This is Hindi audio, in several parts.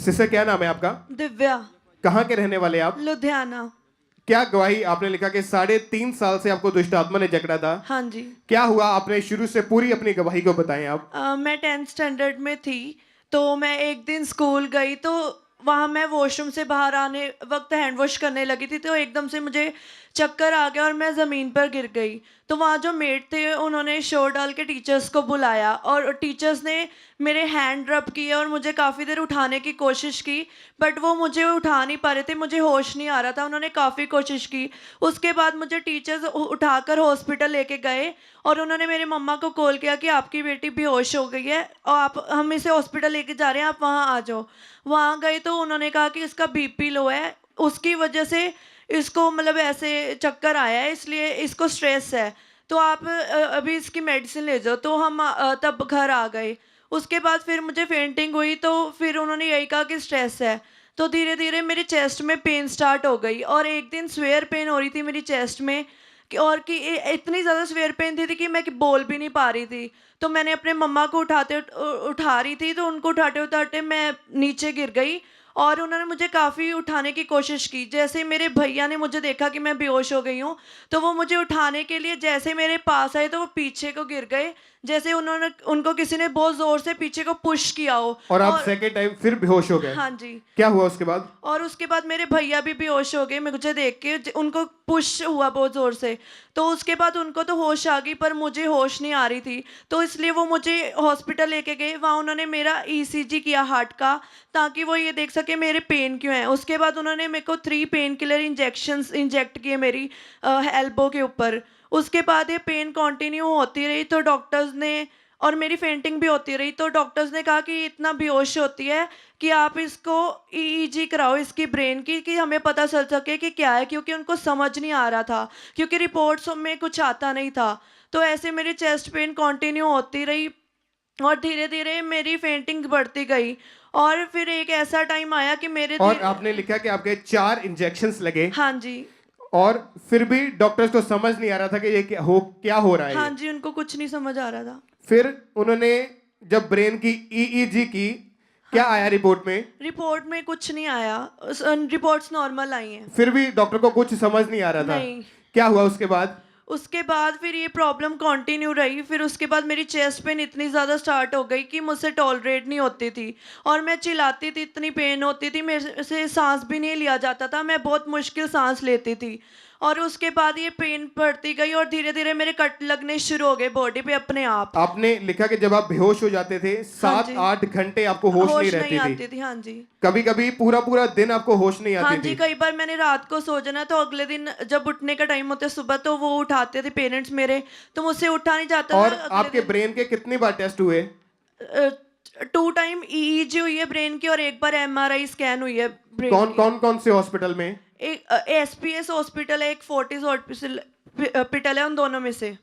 सिस्टर क्या नाम है आपका? दिव्या, कहाँ के रहने वाले आप? लुधियाना। क्या गवाही आपने लिखा कि 3.5 साल से आपको दुष्ट आत्मा ने जकड़ा था? हाँ जी। क्या हुआ? आपने शुरू से पूरी अपनी गवाही को बताएं आप। मैं 10th स्टैंडर्ड में थी, तो मैं एक दिन स्कूल गई, तो वहाँ मैं वॉशरूम से बाहर आने वक्त हैंड वॉश करने लगी थी, तो एकदम से मुझे चक्कर आ गया और मैं ज़मीन पर गिर गई। तो वहाँ जो मेट थे उन्होंने शोर डाल के टीचर्स को बुलाया और टीचर्स ने मेरे हैंड रब किए और मुझे काफ़ी देर उठाने की कोशिश की, बट वो मुझे उठा नहीं पा रहे थे, मुझे होश नहीं आ रहा था। उन्होंने काफ़ी कोशिश की। उसके बाद मुझे टीचर्स उठाकर हॉस्पिटल लेके गए और उन्होंने मेरे मम्मा को कॉल किया कि आपकी बेटी बेहोश हो गई है और आप हम इसे हॉस्पिटल लेके जा रहे हैं, आप वहाँ आ जाओ। वहाँ गए तो उन्होंने कहा कि इसका बीपी लो है, उसकी वजह से इसको मतलब ऐसे चक्कर आया है, इसलिए इसको स्ट्रेस है, तो आप अभी इसकी मेडिसिन ले जाओ। तो हम तब घर आ गए। उसके बाद फिर मुझे फेंटिंग हुई, तो फिर उन्होंने यही कहा कि स्ट्रेस है। तो धीरे धीरे मेरे चेस्ट में पेन स्टार्ट हो गई और एक दिन स्वेयर पेन हो रही थी मेरी चेस्ट में कि इतनी ज़्यादा स्वेयर पेन थी कि मैं बोल भी नहीं पा रही थी। तो मैंने अपने मम्मा को उठा रही थी, तो उनको उठाते उठाते मैं नीचे गिर गई और उन्होंने मुझे काफ़ी उठाने की कोशिश की। जैसे ही मेरे भैया ने मुझे देखा कि मैं बेहोश हो गई हूँ, तो वो मुझे उठाने के लिए जैसे मेरे पास आए तो वो पीछे को गिर गए, जैसे उनको किसी ने बहुत ज़ोर से पीछे को पुश किया हो। और आप सेकेंड टाइम फिर बेहोश हो गए? हाँ जी। क्या हुआ उसके बाद? और उसके बाद मेरे भैया भी बेहोश हो गए मुझे देख के, उनको पुश हुआ बहुत ज़ोर से। तो उसके बाद उनको तो होश आ गई, पर मुझे होश नहीं आ रही थी, तो इसलिए वो मुझे हॉस्पिटल लेके गए। वहाँ उन्होंने मेरा ईसीजी किया हार्ट का, ताकि वो ये देख सके मेरे पेन क्यों है। उसके बाद उन्होंने मेरे को 3 पेन किलर इंजेक्ट किए मेरी एल्बो के ऊपर। उसके बाद ये पेन कंटिन्यू होती रही, तो डॉक्टर्स ने और मेरी फेंटिंग भी होती रही, तो डॉक्टर्स ने कहा कि इतना बेहोश होती है कि आप इसको ईईजी कराओ इसकी ब्रेन की, कि हमें पता चल सके कि क्या है, क्योंकि उनको समझ नहीं आ रहा था, क्योंकि रिपोर्ट्स में कुछ आता नहीं था। तो ऐसे मेरी चेस्ट पेन कंटिन्यू होती रही और धीरे धीरे मेरी फेंटिंग बढ़ती गई। और फिर एक ऐसा टाइम आया कि और आपने लिखा कि आपके 4 इंजेक्शंस लगे। हाँ जी। और फिर भी डॉक्टर्स को समझ नहीं आ रहा था कि ये क्या हो रहा है। हाँ जी, उनको कुछ नहीं समझ आ रहा था। फिर उन्होंने जब ब्रेन की ईईजी की, क्या आया रिपोर्ट में? रिपोर्ट में कुछ नहीं आया, रिपोर्ट्स नॉर्मल आई हैं। फिर भी डॉक्टर को कुछ समझ नहीं आ रहा था। नहीं। क्या हुआ उसके बाद? उसके बाद फिर ये प्रॉब्लम कंटिन्यू रही। फिर उसके बाद मेरी चेस्ट पेन इतनी ज़्यादा स्टार्ट हो गई कि मुझसे टॉलरेट नहीं होती थी और मैं चिल्लाती थी, इतनी पेन होती थी, मेरे से सांस भी नहीं लिया जाता था, मैं बहुत मुश्किल सांस लेती थी। और उसके बाद ये पेन बढ़ती गई और धीरे धीरे मेरे कट लगने शुरू हो गए बॉडी पे अपने आप। आपने लिखा कि जब आप बेहोश हो जाते थे, हाँ जी। 7-8 घंटे आपको होश नहीं नहीं रहती आती थी। थी। हाँ जी। कभी कभी पूरा पूरा दिन आपको होश नहीं हाँ आती जी, थी। कई बार मैंने रात को सो जाना, तो अगले दिन जब उठने का टाइम होता है सुबह, तो वो उठाते थे पेरेंट्स मेरे, तो मुझसे उठा नहीं जाता और था। आपके ब्रेन के कितनी बार टेस्ट हुए? 2 टाइम ईईजी हुई है ब्रेन की और एक बार एमआरआई स्कैन हुई है ब्रेन कौन की। कौन कौन से हॉस्पिटल में? एक एसपीएस हॉस्पिटल है, एक फोर्टिस हॉस्पिटल है, उन दोनों में से।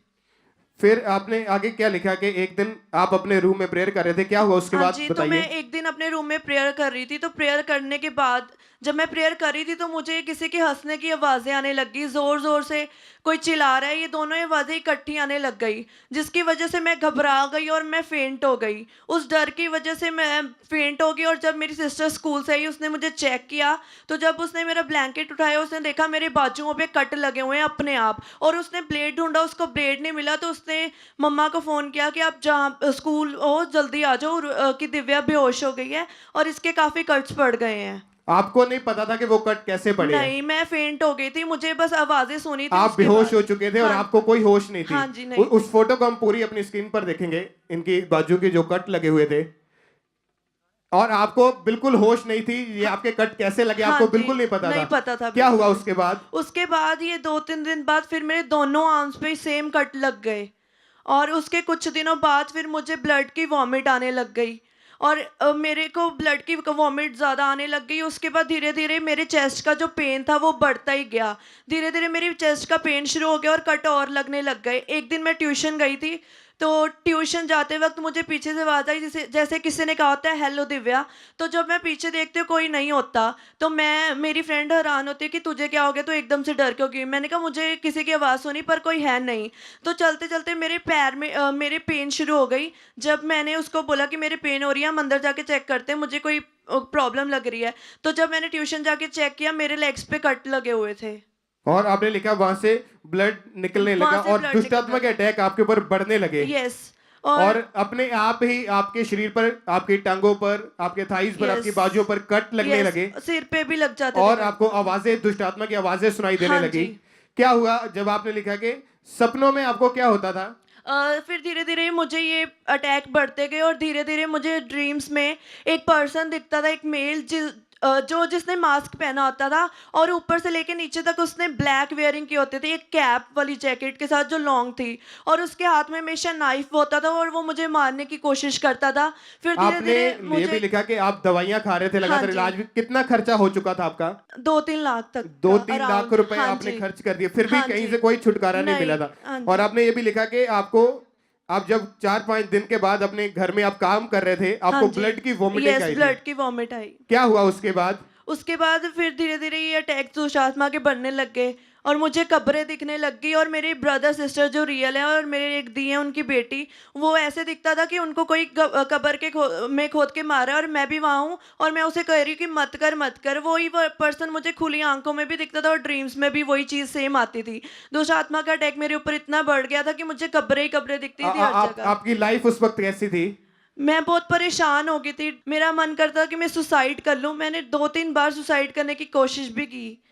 फिर आपने आगे क्या लिखा कि एक दिन आप अपने रूम में प्रेयर कर रहे थे, क्या हुआ उसके हाँ बाद जी, तो मैं बताइए। एक दिन अपने रूम में प्रेयर कर रही थी, तो प्रेयर करने के बाद जब मैं प्रेयर कर रही थी, तो मुझे किसी के हंसने की आवाज़ें आने लग गई, ज़ोर ज़ोर से कोई चिल्ला रहा है, ये दोनों आवाज़ें इकट्ठी आने लग गई, जिसकी वजह से मैं घबरा गई और मैं फेंट हो गई। उस डर की वजह से मैं फेंट हो गई और जब मेरी सिस्टर स्कूल से आई, उसने मुझे चेक किया, तो जब उसने मेरा ब्लैंकेट उठाया, उसने देखा मेरे बाजुओं पे कट लगे हुए हैं अपने आप, और उसने ब्लेड ढूंढा, उसको ब्लेड नहीं मिला, तो उसने मम्मा को फ़ोन किया कि आप जहाँ स्कूल हो जल्दी आ जाओ, कि दिव्या बेहोश हो गई है और इसके काफ़ी कट्स पड़ गए हैं। आपको नहीं पता था कि वो कट कैसे पड़े हैं? नहीं, मैं फेंट हो गई थी, मुझे बस आवाज़ें सुनी थी। आप उसके बेहोश बाद हो चुके थे और हाँ, आपको कोई होश नहीं थी। हाँ जी, नहीं उस फोटो को हम पूरी अपनी स्क्रीन पर देखेंगे, इनकी बाजू के जो कट लगे हुए थे, और आपको बिल्कुल होश नहीं थी। ये आपके कट कैसे लगे हाँ आपको जी, बिल्कुल नहीं पता नहीं था। पता था क्या बिल्कुल। हुआ उसके बाद? उसके बाद ये 2-3 दिन बाद फिर मेरे दोनों आर्म्स पे सेम कट लग गए और उसके कुछ दिनों बाद फिर मुझे ब्लड की वॉमिट आने लग गई और मेरे को ब्लड की वॉमिट ज़्यादा आने लग गई। उसके बाद धीरे धीरे मेरे चेस्ट का जो पेन था वो बढ़ता ही गया। धीरे धीरे मेरी चेस्ट का पेन शुरू हो गया और कट और लगने लग गए। एक दिन मैं ट्यूशन गई थी, तो ट्यूशन जाते वक्त मुझे पीछे से आवाज़ आई, जैसे जैसे किसी ने कहा होता है हेलो दिव्या। तो जब मैं पीछे देखती हूँ कोई नहीं होता, तो मेरी फ्रेंड हैरान होती है कि तुझे क्या हो गया, तो एकदम से डर क्यों गई। मैंने कहा मुझे किसी की आवाज़ सुनी पर कोई है नहीं। तो चलते चलते मेरे पैर में मेरे पेन शुरू हो गई। जब मैंने उसको बोला कि मेरे पेन हो रही है, हम अंदर जाके चेक करते हैं, मुझे कोई प्रॉब्लम लग रही है। तो जब मैंने ट्यूशन जाके चेक किया, मेरे लेग्स पे कट लगे हुए थे। और आपने लिखा वहां से ब्लड निकलने वहां लगा से और blood दुष्टात्मा के अटैक आपके ऊपर बढ़ने लगे। यस। और अपने आप ही आपके शरीर पर, आपकी टांगों पर, आपके थाइस पर, Yes. आपकी बाजुओं पर कट लगने यस, लगे सिर पे भी लग जाते और थे। आपको आवाजें, दुष्टात्मा की आवाजें सुनाई देने हाँ लगी। जी। क्या हुआ जब आपने लिखा कि सपनों में आपको क्या होता था? फिर धीरे धीरे मुझे ये अटैक बढ़ते गए और धीरे धीरे मुझे ड्रीम्स में एक पर्सन दिखता था, एक मेल जिसने मास्क पहना होता था और ऊपर से लेके नीचे तक उसने ब्लैक वेयरिंग की होती थी, एक कैप वाली जैकेट के साथ जो लॉन्ग थी, और उसके हाथ में हमेशा नाइफ होता था और वो मुझे मारने की कोशिश करता था। फिर धीरे आपने धीरे ये भी मुझे लिखा कि आप दवाइयां खा रहे थे लगातार, हाँ जी। इलाज भी। कितना खर्चा हो चुका था आपका? 2-3 लाख तक 2-3 लाख around। रुपए हाँ आपने जी। खर्च कर दिए, फिर भी हाँ कहीं जी। से कोई छुटकारा नहीं मिला था। हाँ और जी। आपने ये भी लिखा कि आपको, आप जब 4-5 दिन के बाद अपने घर में आप काम कर रहे थे, आपको हाँ जी। ब्लड की वोमिटिंग यस, आई थी। ब्लड की वॉमिट आई। क्या हुआ उसके बाद? उसके बाद फिर धीरे धीरे ये अटैक दुष्टात्मा के बढ़ने लग गए और मुझे कब्रें दिखने लग गई। और मेरे ब्रदर सिस्टर जो रियल है और मेरे एक दी है उनकी बेटी, वो ऐसे दिखता था कि उनको कोई कब्र के में खोद के मारा है और मैं भी वहाँ हूँ और मैं उसे कह रही हूँ कि मत कर मत कर। वही पर्सन मुझे खुली आंखों में भी दिखता था और ड्रीम्स में भी वही चीज़ सेम आती थी। दुष्टात्मा का अटैक मेरे ऊपर इतना बढ़ गया था कि मुझे कब्रें ही कब्रें दिखती थी हर जगह। आपकी लाइफ उस वक्त कैसी थी? मैं बहुत परेशान हो गई थी। मेरा मन करता कि मैं सुसाइड कर लूं। मैंने 2-3 बार सुसाइड करने की कोशिश भी की।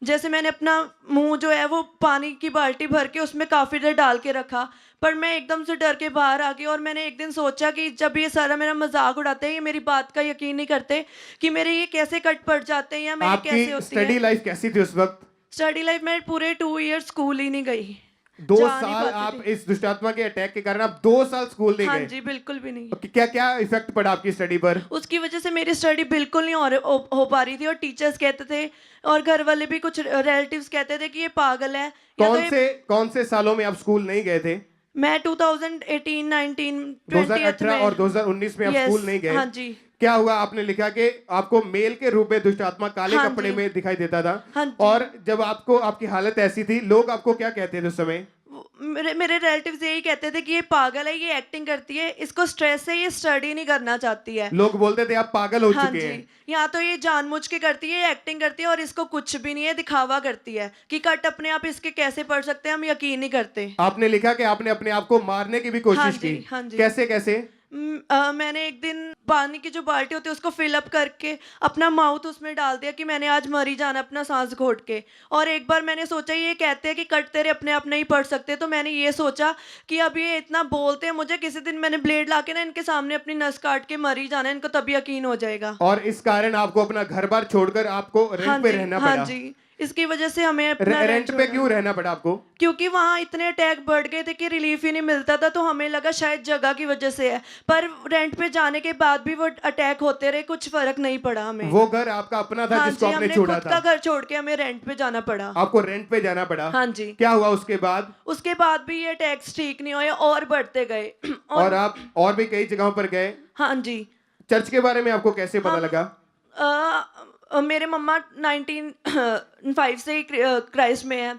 जैसे मैंने अपना मुंह जो है वो पानी की बाल्टी भर के उसमें काफ़ी देर डाल के रखा, पर मैं एकदम से डर के बाहर आ गई। और मैंने एक दिन सोचा कि जब ये सारा मेरा मजाक उड़ाते हैं, ये मेरी बात का यकीन नहीं करते कि मेरे ये कैसे कट पड़ जाते हैं या मेरी कैसे आपकी होती स्टडी है। लाइफ कैसी थी उस वक्त? स्टडी लाइफ में पूरे 2 ईयर स्कूल ही नहीं गई। 2 जा नहीं साल पाती आप थी। इस दुष्टात्मा के अटैक के कारण आप 2 साल स्कूल नहीं हाँ गए। जी, बिल्कुल भी नहीं। क्या क्या इफेक्ट पड़ा आपकी स्टडी पर? उसकी वजह से मेरी स्टडी बिल्कुल नहीं हो पा रही थी और टीचर्स कहते थे और घर वाले भी, कुछ रिलेटिव्स कहते थे कि ये पागल है। या तो कौन से सालों में आप स्कूल नहीं गए थे? मैं 2018, 19, 2018 और 2019 में आप स्कूल नहीं गए। हाँ जी। क्या हुआ? आपने लिखा कि आपको मेल के रूप में दुष्टात्मा काले हाँ कपड़े जी। में दिखाई देता था। हाँ जी। और जब आपको, आपकी हालत ऐसी थी, लोग आपको क्या कहते थे उस समय? मेरे रिलेटिव्स यही कहते थे कि ये पागल है, ये एक्टिंग करती है, इसको स्ट्रेस है, ये स्टडी नहीं करना चाहती है। लोग बोलते थे आप पागल हो हाँ चुके जी। हैं। या तो ये जानबूझ के करती है, एक्टिंग करती है और इसको कुछ भी नहीं है, दिखावा करती है कि कट अपने आप इसके कैसे पढ़ सकते हैं, हम यकीन नहीं करते। आपने लिखा कि आपने अपने आप को मारने की भी हाँ कोशिश जी, की। हाँ जी। कैसे कैसे? मैंने एक दिन पानी की जो बाल्टी होती है उसको फिलअप करके अपना माउथ उसमें डाल दिया कि मैंने आज मर ही जाना अपना सांस घोट के। और एक बार मैंने सोचा, ये कहते हैं कि कट तेरे अपने आप नहीं पढ़ सकते, तो मैंने ये सोचा कि अब ये इतना बोलते हैं मुझे, किसी दिन मैंने ब्लेड लाके ना इनके सामने अपनी नस काट के मर ही जाना, इनको तभी यकीन हो जाएगा। और इस कारण आपको अपना घर बार छोड़कर आपको रेंट हाँ पे जी, रहना हाँ पड़ा। जी। इसकी वजह से हमें अपना रेंट पे छोड़ना- क्यों रहना पड़ा आपको? क्योंकि वहाँ इतने अटैक बढ़ गए थे कि रिलीफ ही नहीं मिलता था, तो हमें लगा शायद जगह की वजह से है। पर रेंट पे जाने के बाद भी वो अटैक होते रहे, कुछ फर्क नहीं पड़ा हमें। वो घर आपका अपना था हाँ जिसको जी, आपने हमने छोड़ा खुद का था। घर छोड़ के हमें रेंट पे जाना पड़ा। आपको रेंट पे जाना पड़ा। हाँ जी। क्या हुआ उसके बाद? उसके बाद भी ये टैक्स ठीक नहीं हुए और बढ़ते गए। और आप और भी कई जगहों पर गए। हाँ जी। चर्च के बारे में आपको कैसे पता लगा? मेरे मम्मा 1905 से ही क्राइस्ट में है,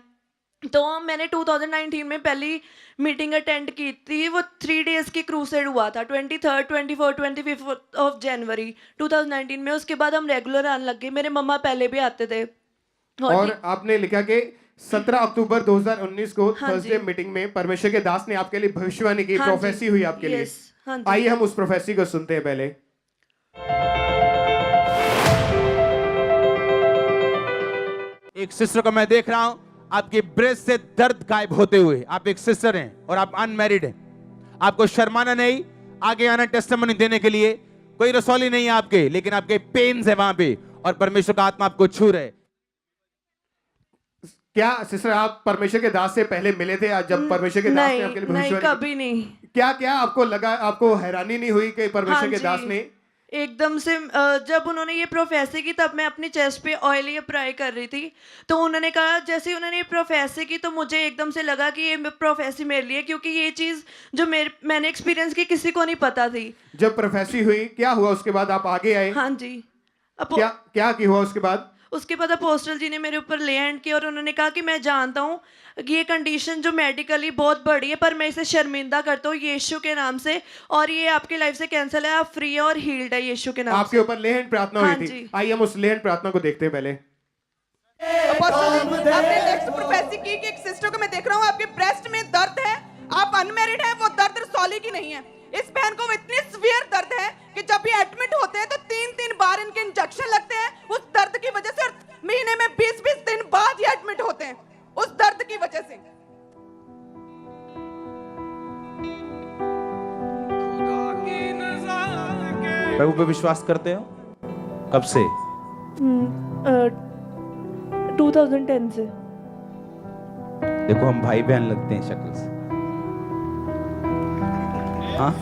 तो मैंने 2019 में पहली मीटिंग अटेंड की थी। वो 3 डेज की क्रूसेड हुआ था, 23, 24, 25 ऑफ जनवरी 2019 में। उसके बाद हम रेगुलर आने लग गए। मेरे मम्मा पहले भी आते थे। और आपने लिखा कि 17 अक्टूबर 2019 को हाँ थर्सडे जी। मीटिंग में परमेश्वर के दास ने आपके लिए भविष्यवाणी की, हाँ जी। प्रोफेसी हुई आपके लिए। Yes, हाँ जी। आइए हम उस प्रोफेसी को सुनते हैं पहले। एक सिस्टर को मैं देख रहा हूं, आपके ब्रेस्ट से दर्द गायब होते हुए। आप एक सिस्टर हैं और आप अनमैरिड हैं। आपको शर्माना नहीं, आगे आना टेस्टिमनी देने के लिए। कोई रसौली नहीं है आपके, लेकिन आपके पेन्स है वहां पे और परमेश्वर का आत्मा आपको छू रहे। क्या सिस्टर आप परमेश्वर के दास से पहले मिले थे आज जब परमेश्वर के दास ने आपके लिए नहीं, भविष्यवाणी की? कभी नहीं। क्या क्या आपको लगा? आपको हैरानी नहीं हुई कि परमेश्वर हाँ के जी। दास ने एकदम से जब उन्होंने ये प्रोफेसी की तब मैं अपनी चेस्ट पे ऑयली अप्लाई कर रही थी, तो उन्होंने कहा, जैसे ही उन्होंने ये प्रोफेसी की तो मुझे एकदम से लगा कि ये प्रोफेसी मेरे लिए, क्योंकि ये चीज़ जो मैंने एक्सपीरियंस की किसी को नहीं पता थी। जब प्रोफेसी हुई क्या हुआ उसके बाद आप आगे आए? हाँ जी। क्या क्या की हुआ उसके बाद? उसके बाद अपोस्टल जी ने मेरे ऊपर ले हैंड किया और उन्होंने कहा कि मैं जानता हूँ कि ये कंडीशन जो मेडिकली बहुत बड़ी है, पर मैं इसे शर्मिंदा करता हूँ यीशु के नाम से, और ये आपके लाइफ से कैंसिल है, आप फ्री है और हील्ड है यीशु के नाम आपके से। ऊपर लेहन प्रार्थना हाँ हुई थी। जी। आइए हम उस लेहन प्रार्थना को देखते हैं पहले। अपोस्टल जी, आपने नेक्स्ट प्रोफेसी की कि एक सिस्टर को मैं देख रहा हूँ आपके ब्रेस्ट में दर्द है, आप अनमैरिड हैं, वो दर्द रसौली की नहीं है। इस बहन को इतनी सीवियर दर्द है कि जब ये एडमिट होते हैं तो 3-3 बार इनके इंजेक्शन लगते हैं उस दर्द की वजह से, और महीने में 20-20 दिन बाद ये एडमिट होते हैं उस दर्द की वजह से। प्रभु पे विश्वास करते हो? कब से? 2010 से। देखो हम भाई बहन लगते हैं शक्ल से। हाँ?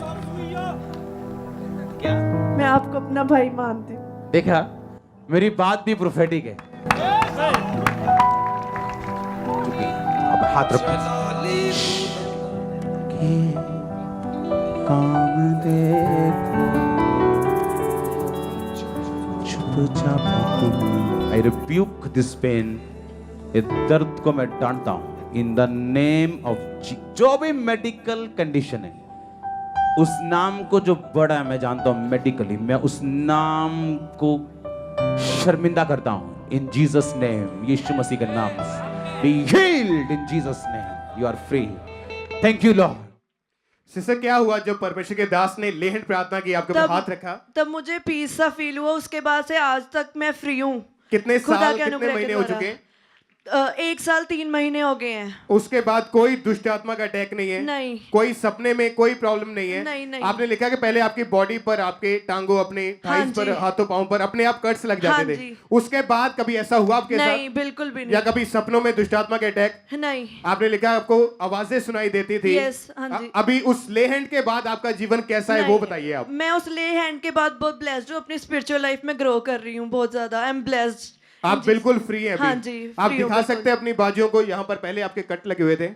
क्या? मैं आपको अपना भाई मानती हूँ। देखा, मेरी बात भी प्रोफेटिक है। अब हाथ रखो। काम देखो, चुपचाप तुम। I rebuke this pain। इस दर्द को मैं डांटता हूं इन द नेम ऑफ। जो भी मेडिकल कंडीशन है, उस नाम को जो बड़ा है मैं जानता हूं मेडिकली, मैं उस नाम को शर्मिंदा करता हूं इन जीसस नेम। यीशु मसीह के नाम से be healed in Jesus name. You are free. Thank you lord. Sister क्या हुआ जब परमेश्वर के दास ने लेहन प्रार्थना की, आपके ऊपर हाथ रखा? तब मुझे पीस सा फील हुआ। उसके बाद से आज तक मैं फ्री हूँ। कितने खुदा साल के कितने अनुग्रह के महीने हो द्वारा। चुके? 1 साल 3 महीने हो गए हैं। उसके बाद कोई दुष्ट आत्मा का अटैक नहीं है? नहीं। कोई सपने में कोई प्रॉब्लम नहीं है? नहीं। आपने लिखा कि पहले आपकी बॉडी पर, आपके टांगों, अपने हाँ थाइस पर, जी। हाथों पांव पर अपने आप कट्स लग जाते हाँ थे। जी। उसके बाद कभी ऐसा हुआ आपके नहीं, साथ? बिल्कुल भी या नहीं। कभी सपनों में दुष्ट आत्मा के अटैक? नहीं। आपने लिखा आपको आवाजें सुनाई देती थी। Yes, हाँ जी। अभी उस लेहन के बाद आपका जीवन कैसा है वो नहीं। बताइए आप। मैं उस ले हैंड के बाद बहुत ब्लेस्ड हूँ। अपनी स्पिरिचुअल लाइफ में ग्रो कर रही हूँ बहुत ज्यादा। I am blessed. आप बिल्कुल फ्री हैं अभी। हाँ जी, आप free हूँ दिखा बिल्कुल। सकते हैं अपनी बाजुओं को, यहाँ पर पहले आपके कट लगे हुए थे।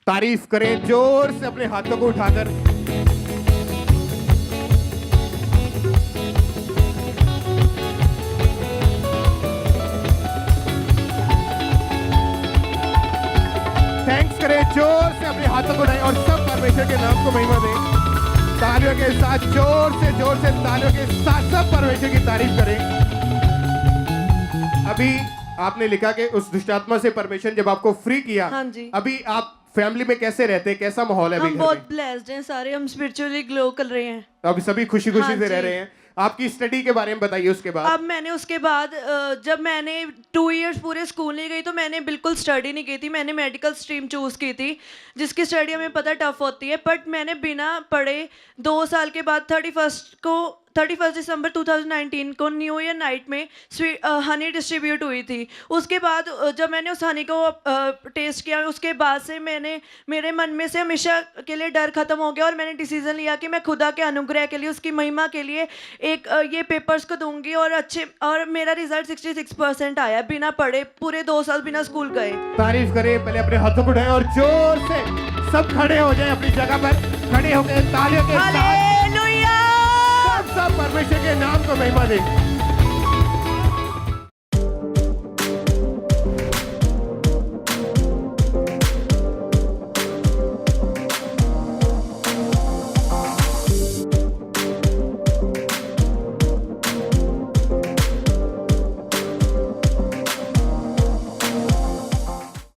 तारीफ करें जोर से अपने हाथों को उठाकर। थैंक्स करें जोर से अपने हाथों को उठाएं और सब परमेश्वर के नाम को महिमा दें। तालियों के साथ जोर से तालियों के साथ सब परमेश्वर की तारीफ करें। अभी आपने लिखा कि उस दुष्टात्मा से परमेश्वर जब आपको फ्री किया, हाँ जी। अभी आप फैमिली में कैसे रहते हैं, कैसा माहौल है अभी हम घर बहुत में? ब्लेस्ड हैं सारे। हम स्पिरिचुअली ग्लो कर रहे हैं। अभी सभी खुशी खुशी हाँ से रह जी। रहे हैं। आपकी स्टडी के बारे में बताइए उसके बाद। अब मैंने उसके बाद जब मैंने 2 इयर्स पूरे स्कूल नहीं गई तो मैंने बिल्कुल स्टडी नहीं की थी। मैंने मेडिकल स्ट्रीम चूज़ की थी, जिसकी स्टडी हमें पता टफ होती है। बट मैंने बिना पढ़े 2 साल के बाद 31 दिसंबर 2019 को न्यू ईयर नाइट में हनी डिस्ट्रीब्यूट हुई थी। उसके बाद जब मैंने उस हनी को टेस्ट किया, उसके बाद से मेरे मन में से हमेशा के लिए डर खत्म हो गया और मैंने डिसीजन लिया कि मैं खुदा के अनुग्रह के लिए, उसकी महिमा के लिए एक ये पेपर्स को दूंगी। और मेरा रिजल्ट 66% आया बिना पढ़े, पूरे 2 साल बिना स्कूल गए। तारीफ करें, पहले अपने हाथों को उठाएं और जोर से सब खड़े हो जाएं अपनी जगह पर। खड़े होकर तालियों के साथ हालेलुया। सब परमेश्वर के नाम को महिमा दें।